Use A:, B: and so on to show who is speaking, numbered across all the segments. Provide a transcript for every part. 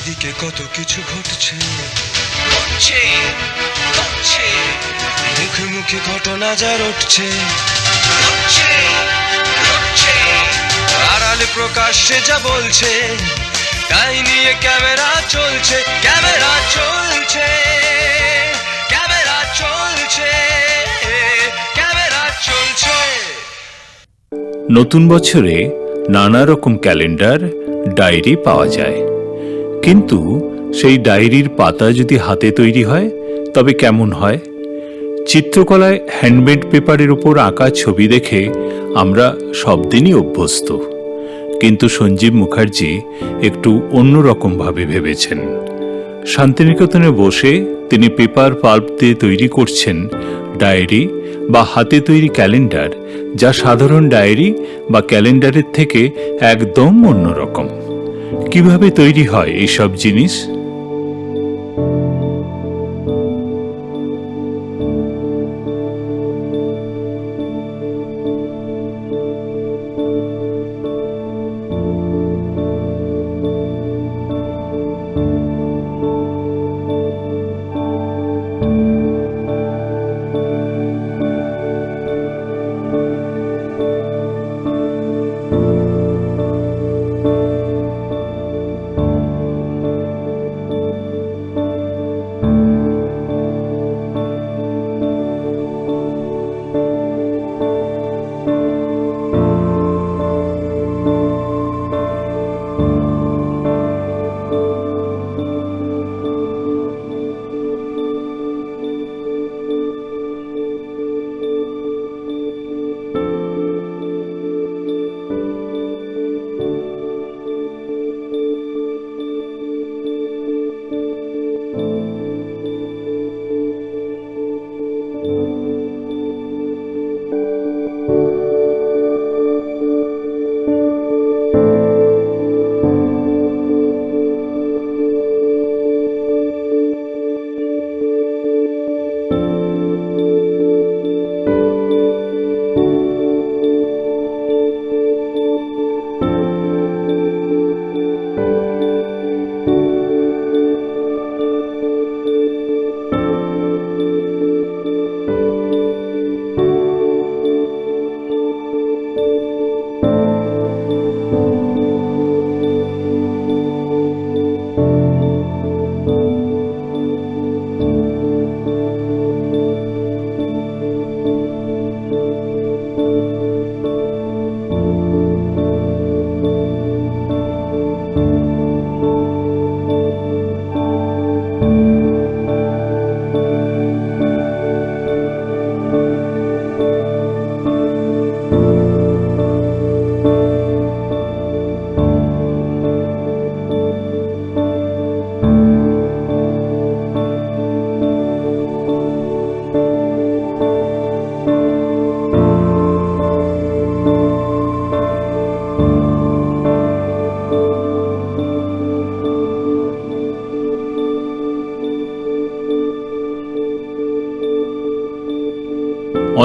A: চারিদিকে কত কিছু ঘটছে, মুখে মুখে ঘটনা যা রটছে, আড়ালে প্রকাশ্যে যা বলছে, তাই নিয়ে ক্যামেরা চলছে, ক্যামেরা চলছে, ক্যামেরা চলছে, ক্যামেরা চলছে।
B: নতুন বছরে নানা রকম ক্যালেন্ডার, ডায়েরি পাওয়া যায়, কিন্তু সেই ডায়েরির পাতা যদি হাতে তৈরি হয় তবে কেমন হয়? চিত্রকলায় হ্যান্ডমেড পেপারের উপর আঁকা ছবি দেখে আমরা সব দিনই অভ্যস্ত, কিন্তু সঞ্জীব মুখার্জি একটু অন্যরকমভাবে ভেবেছেন। শান্তিনিকেতনে বসে তিনি পেপার পাল্প দিয়ে তৈরি করছেন ডায়েরি বা হাতে তৈরি ক্যালেন্ডার, যা সাধারণ ডায়েরি বা ক্যালেন্ডারের থেকে একদম অন্যরকম। কিভাবে তৈরি হয় এইসব জিনিস?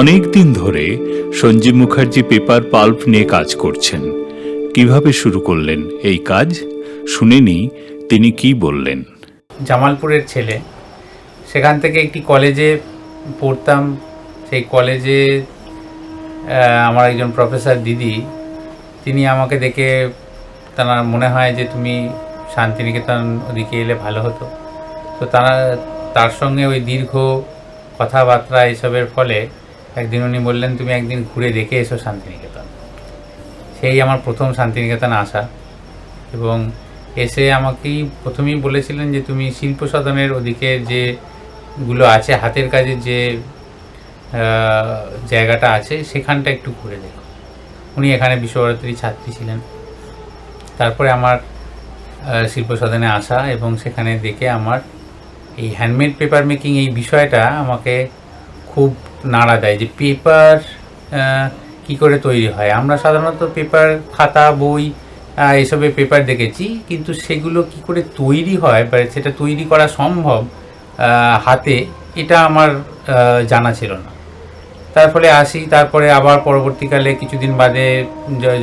B: অনেক দিন ধরে সঞ্জীব মুখার্জি পেপার পাল্প নিয়ে কাজ করছেন। কিভাবে শুরু করলেন এই কাজ, শুনেনি তিনি কি বললেন।
C: জামালপুরের ছেলে, সেখান থেকে একটি কলেজে পড়তাম। সেই কলেজে আমার একজন প্রফেসর দিদি, তিনি আমাকে দেখে তার মনে হয় যে তুমি শান্তিনিকেতন ওদিকে এলে ভালো হতো। তো তার সঙ্গে ওই দীর্ঘ কথাবার্তা এসবের ফলে একদিন উনি বললেন তুমি একদিন ঘুরে দেখে এসো শান্তিনিকেতন। সেই আমার প্রথম শান্তিনিকেতন আসা, এবং এসে আমাকেই প্রথমেই বলেছিলেন যে তুমি শিল্প সদনের ওদিকে যেগুলো আছে, হাতের কাজের যে জায়গাটা আছে সেখানটা একটু ঘুরে দেখো। উনি এখানে বিশ্বভারতীর ছাত্রী ছিলেন। তারপরে আমার শিল্প সদনে আসা এবং সেখানে দেখে আমার এই হ্যান্ডমেড পেপার মেকিং এই বিষয়টা আমাকে খুব নাড়া দেয়, যে পেপার কি করে তৈরি হয়। আমরা সাধারণত পেপার, খাতা, বই এসবে পেপার দেখেছি, কিন্তু সেগুলো কি করে তৈরি হয় বা সেটা তৈরি করা সম্ভব হাতে, এটা আমার জানা ছিল না। তার ফলে আসি, তারপরে আবার পরবর্তীকালে কিছুদিন বাদে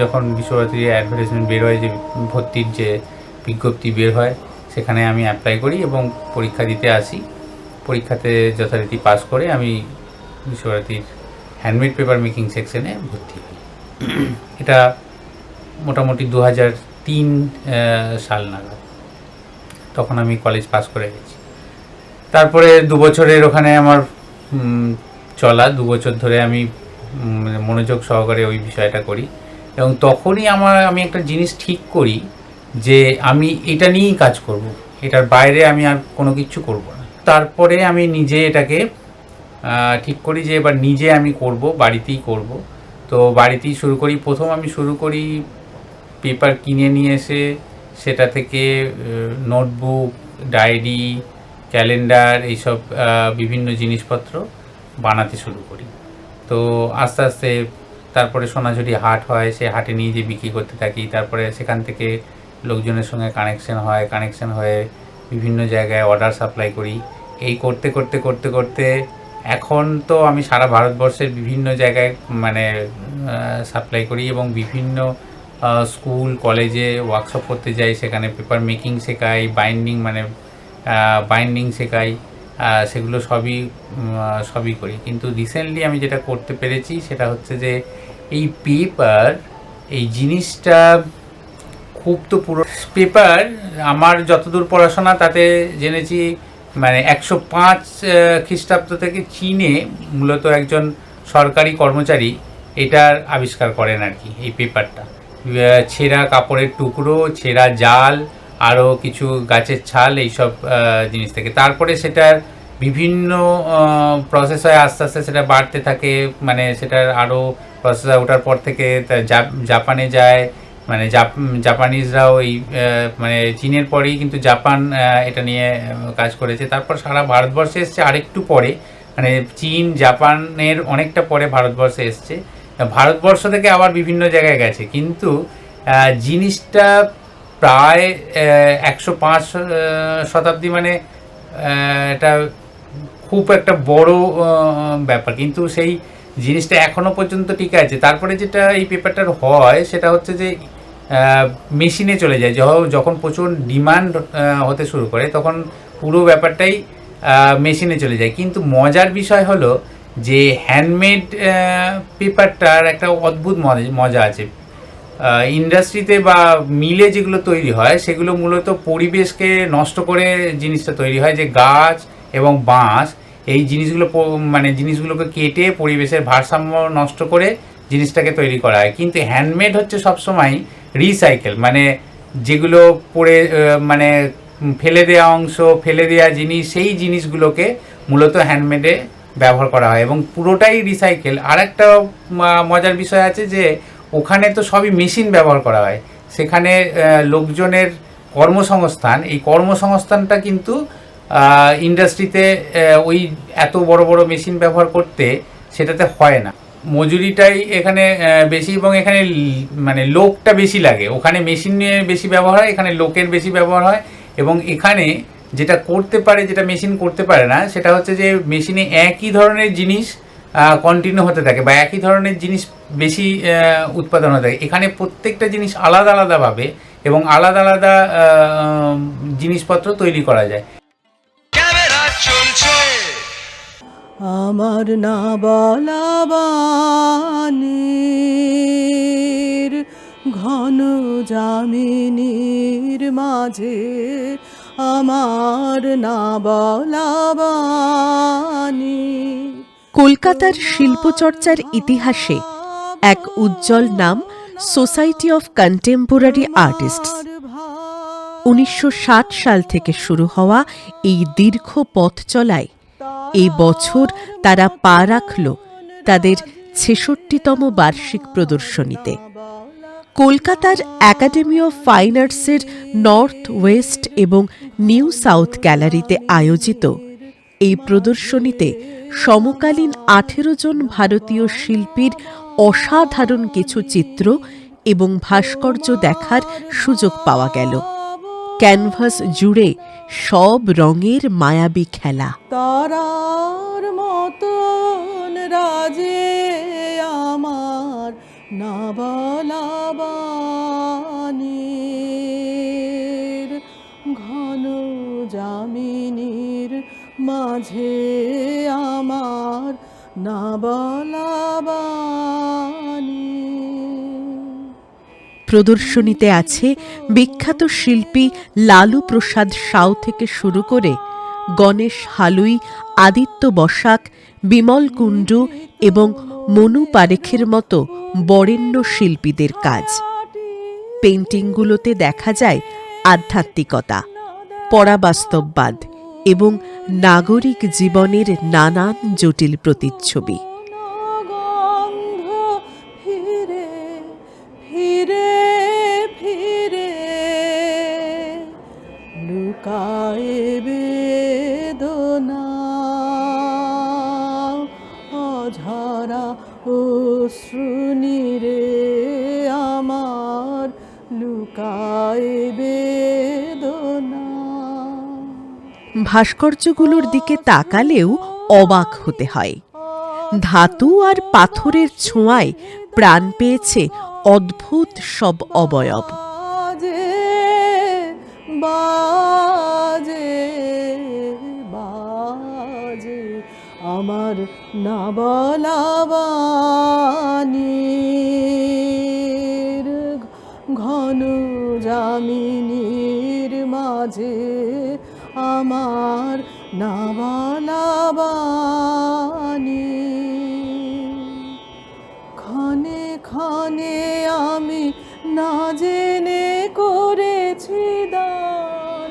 C: যখন বিশ্বভারতীর অ্যাডভার্টাইজমেন্ট বের হয়, যে ভর্তির যে বিজ্ঞপ্তি বের হয়, সেখানে আমি অ্যাপ্লাই করি এবং পরীক্ষা দিতে আসি। পরীক্ষাতে যথারীতি পাস করে আমি বিশ্বভারতীর হ্যান্ডমেড পেপার মেকিং সেকশনে ভর্তি হই। এটা মোটামুটি 2003 সাল নাগাদ, তখন আমি কলেজ পাস করে গেছি। তারপরে 2 বছরের ওখানে আমার চলা, 2 বছর ধরে আমি মনোযোগ সহকারে ওই বিষয়টা করি এবং তখনই আমি একটা জিনিস ঠিক করি যে আমি এটা নিয়েই কাজ করব, এটার বাইরে আমি আর কোনো কিছু করব না। তারপরে আমি নিজে এটাকে ঠিক করি যে এবার নিজে আমি করব, বাড়িতেই করব। তো বাড়িতেই শুরু করি। প্রথম আমি শুরু করি পেপার কিনে নিয়ে এসে সেটা থেকে নোটবুক, ডায়েরি, ক্যালেন্ডার, এইসব বিভিন্ন জিনিসপত্র বানাতে শুরু করি। তো আস্তে আস্তে তারপরে সোনাঝুরি হাট হয়, সে হাটে নিয়ে যেয়ে বিক্রি করতে থাকি। তারপরে সেখান থেকে লোকজনের সঙ্গে কানেকশন হয়ে বিভিন্ন জায়গায় অর্ডার সাপ্লাই করি। এই করতে করতে করতে করতে এখন তো আমি সারা ভারতবর্ষের বিভিন্ন জায়গায় মানে সাপ্লাই করি এবং বিভিন্ন স্কুল কলেজে ওয়ার্কশপ করতে যাই, সেখানে পেপার মেকিং শেখাই, বাইন্ডিং শেখাই, সেগুলো সবই করি। কিন্তু রিসেন্টলি আমি যেটা করতে পেরেছি সেটা হচ্ছে যে এই পেপার, এই জিনিসটা খুব তো পুরো পেপার, আমার যতদূর পড়াশোনা তাতে জেনেছি মানে 105 খ্রিস্টাব্দ থেকে চীনে মূলত একজন সরকারি কর্মচারী এটার আবিষ্কার করেন আর কি, এই পেপারটা। ছেঁড়া কাপড়ের টুকরো, ছেঁড়া জাল, আরও কিছু গাছের ছাল, এইসব জিনিস থেকে তারপরে সেটার বিভিন্ন প্রসেস হয়, আস্তে আস্তে সেটা বাড়তে থাকে, মানে সেটার আরও প্রসেস ওঠার পর থেকে জাপানে যায়, মানে জাপানিজরাও এই মানে চীনের পরেই কিন্তু জাপান এটা নিয়ে কাজ করেছে। তারপর সারা ভারতবর্ষে এসছে আরেকটু পরে, মানে চীন জাপানের অনেকটা পরে ভারতবর্ষে এসছে। ভারতবর্ষ থেকে আবার বিভিন্ন জায়গায় গেছে, কিন্তু জিনিসটা প্রায় 105 শতাব্দী, মানে এটা খুব একটা বড় ব্যাপার, কিন্তু সেই জিনিসটা এখনও পর্যন্ত ঠিক আছে। তারপরে যেটা এই পেপারটার হয় সেটা হচ্ছে যে মেশিনে চলে যায়, যখন প্রচুর ডিমান্ড হতে শুরু করে তখন পুরো ব্যাপারটাই মেশিনে চলে যায়। কিন্তু মজার বিষয় হলো যে হ্যান্ডমেড পেপারটার একটা অদ্ভুত মজা আছে। ইন্ডাস্ট্রিতে বা মিলে যেগুলো তৈরি হয় সেগুলো মূলত পরিবেশকে নষ্ট করে জিনিসটা তৈরি হয়, যে গাছ এবং বাঁশ এই জিনিসগুলোকে কেটে পরিবেশের ভারসাম্য নষ্ট করে জিনিসটাকে তৈরি করা হয়। কিন্তু হ্যান্ডমেড হচ্ছে সবসময় রিসাইকেল, মানে যেগুলো পড়ে মানে ফেলে দেওয়া জিনিস, সেই জিনিসগুলোকে মূলত হ্যান্ডমেডে ব্যবহার করা হয় এবং পুরোটাই রিসাইকেল। আর একটা মজার বিষয় আছে যে ওখানে তো সবই মেশিন ব্যবহার করা হয়, সেখানে লোকজনের কর্মসংস্থান, এই কর্মসংস্থানটা কিন্তু ইন্ডাস্ট্রিতে ওই এত বড় বড় মেশিন ব্যবহার করতে সেটাতে হয় না। মজুরিটাই এখানে বেশি এবং এখানে মানে লোকটা বেশি লাগে। ওখানে মেশিনে বেশি ব্যবহার হয়, এখানে লোকের বেশি ব্যবহার হয়। এবং এখানে যেটা করতে পারে, যেটা মেশিন করতে পারে না, সেটা হচ্ছে যে মেশিনে একই ধরনের জিনিস কন্টিনিউ হতে থাকে বা একই ধরনের জিনিস বেশি উৎপাদন হতে থাকে। এখানে প্রত্যেকটা জিনিস আলাদা আলাদাভাবে এবং আলাদা আলাদা জিনিসপত্র তৈরি করা যায়।
A: ক্যামেরা চলছে,
D: আমার না বলা বাণীর ঘন যামিনীর মাঝে, আমার না বলা বাণী।
E: কলকাতার শিল্পচর্চার ইতিহাসে এক উজ্জ্বল নাম সোসাইটি অফ কন্টেম্পোরারি আর্টিস্টস। 1960 সাল থেকে শুরু হওয়া এই দীর্ঘ পথ চলায় এই বছর তারা পা রাখল তাদের 66তম বার্ষিক প্রদর্শনীতে। কলকাতার একাডেমি অফ ফাইন আর্টসের নর্থ ওয়েস্ট এবং নিউ সাউথ গ্যালারিতে আয়োজিত এই প্রদর্শনীতে সমকালীন 18 জন ভারতীয় শিল্পীর অসাধারণ কিছু চিত্র এবং ভাস্কর্য দেখার সুযোগ পাওয়া গেল। ক্যানভাস জুড়ে সব রঙের মায়াবী খেলা।
D: তারার মতন রাজে আমার না বলা বাণীর ঘন মাঝে আমার না বলা বাণী।
E: প্রদর্শনীতে আছে বিখ্যাত শিল্পী লালু প্রসাদ সাউ থেকে শুরু করে গণেশ হালুই, আদিত্য বসাক, বিমল কুণ্ডু এবং মনু পারেখের মতো বরেণ্য শিল্পীদের কাজ। পেইন্টিংগুলোতে দেখা যায় আধ্যাত্মিকতা, পরাবাস্তববাদ এবং নাগরিক জীবনের নানান জটিল প্রতিচ্ছবি।
D: গন্ধ ফিরে ফিরে ফিরে লুকায় বেদনা, অঝরা অশ্রুনীরে আমার লুকায় বেদনা।
E: ভাস্কর্যগুলোর দিকে তাকালেও অবাক হতে হয়। ধাতু আর পাথরের ছোঁয়ায় প্রাণ পেয়েছে অদ্ভুত সব অবয়ব।
D: বাজে বাজে বাজে আমার না বলা বাণীর ঘন যামিনীর মাঝে আমার না বলা বাণী। ক্ষণে ক্ষণে আমি না জেনে করেছি দান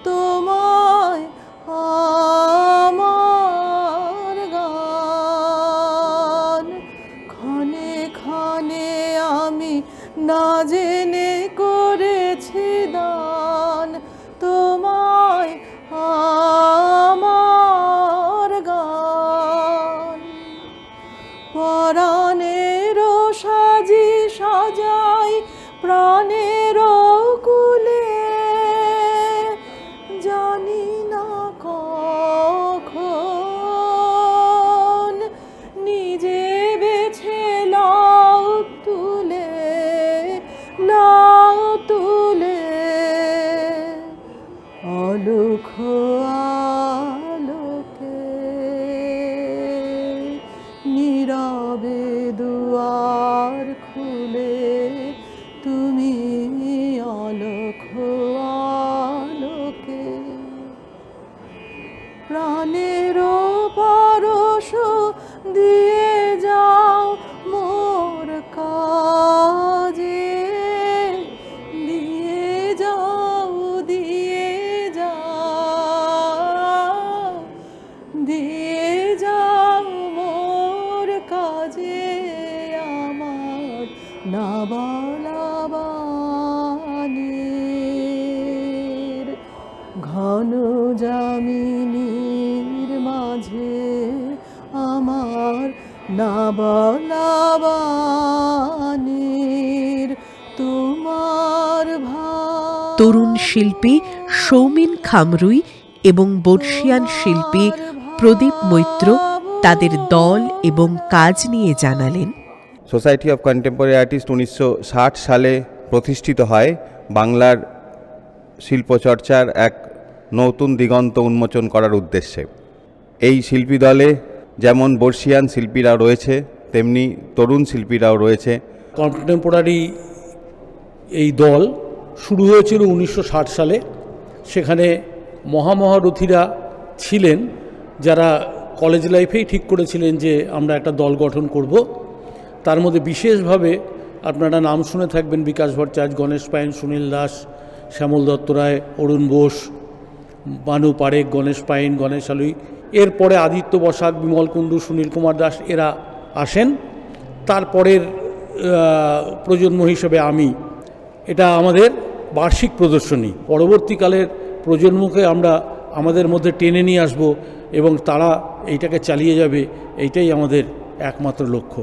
D: তোমায় আমার গান। ক্ষণে ক্ষণে আমি না জেনে করেছি দান তোমায় আমার গান। পরাণের সাজি সাজাই প্রাণের কুলে, জানি না কখন নিজে বেছে নাও তুলে নাও তুলে। অলুখ আলোকে নীরবে দুয়ার খুলে তুমি অলুখ আলোকে প্রাণের পরশ দিয়ে যাও মোর কাজে। দিয়ে যাও দিয়ে যাও দিয়ে যাও মোর কাজে আমার না বলা বাণীর ঘন যামিনীর মাঝে আমার না বলা বাণীর তোমার ভাব।
E: তরুণ শিল্পী সৌমিন খামরুই এবং বর্ষিয়ান শিল্পী প্রদীপ মৈত্র তাদের দল এবং কাজ নিয়ে জানালেন।
F: সোসাইটি অফ কন্টেম্পোরারি আর্টিস্ট 1960 সালে প্রতিষ্ঠিত হয় বাংলার শিল্পচর্চার এক নতুন দিগন্ত উন্মোচন করার উদ্দেশ্যে। এই শিল্পী দলে যেমন বর্ষিয়ান শিল্পীরাও রয়েছে, তেমনি তরুণ শিল্পীরাও রয়েছে।
G: কন্টেম্পোরারি এই দল শুরু হয়েছিল 1960 সালে। সেখানে মহামহারথীরা ছিলেন যারা কলেজ লাইফেই ঠিক করেছিলেন যে আমরা একটা দল গঠন করব। তার মধ্যে বিশেষভাবে আপনারা নাম শুনে থাকবেন বিকাশ ভট্টাচার্য, গণেশ পাইন, সুনীল দাস, শ্যামল দত্ত রায়, অরুণ বোস, বানু পারেখ, গণেশ পাইন, গণেশ হালুই। এরপরে আদিত্য বসাক, বিমল কুণ্ডু, সুনীল কুমার দাস এরা আসেন। তারপরের প্রজন্ম হিসেবে আমি। এটা আমাদের বার্ষিক প্রদর্শনী। পরবর্তীকালের প্রজন্মকে আমরা আমাদের মধ্যে টেনে নিয়ে আসব এবং তারা এইটাকে চালিয়ে যাবে, এইটাই আমাদের একমাত্র লক্ষ্য।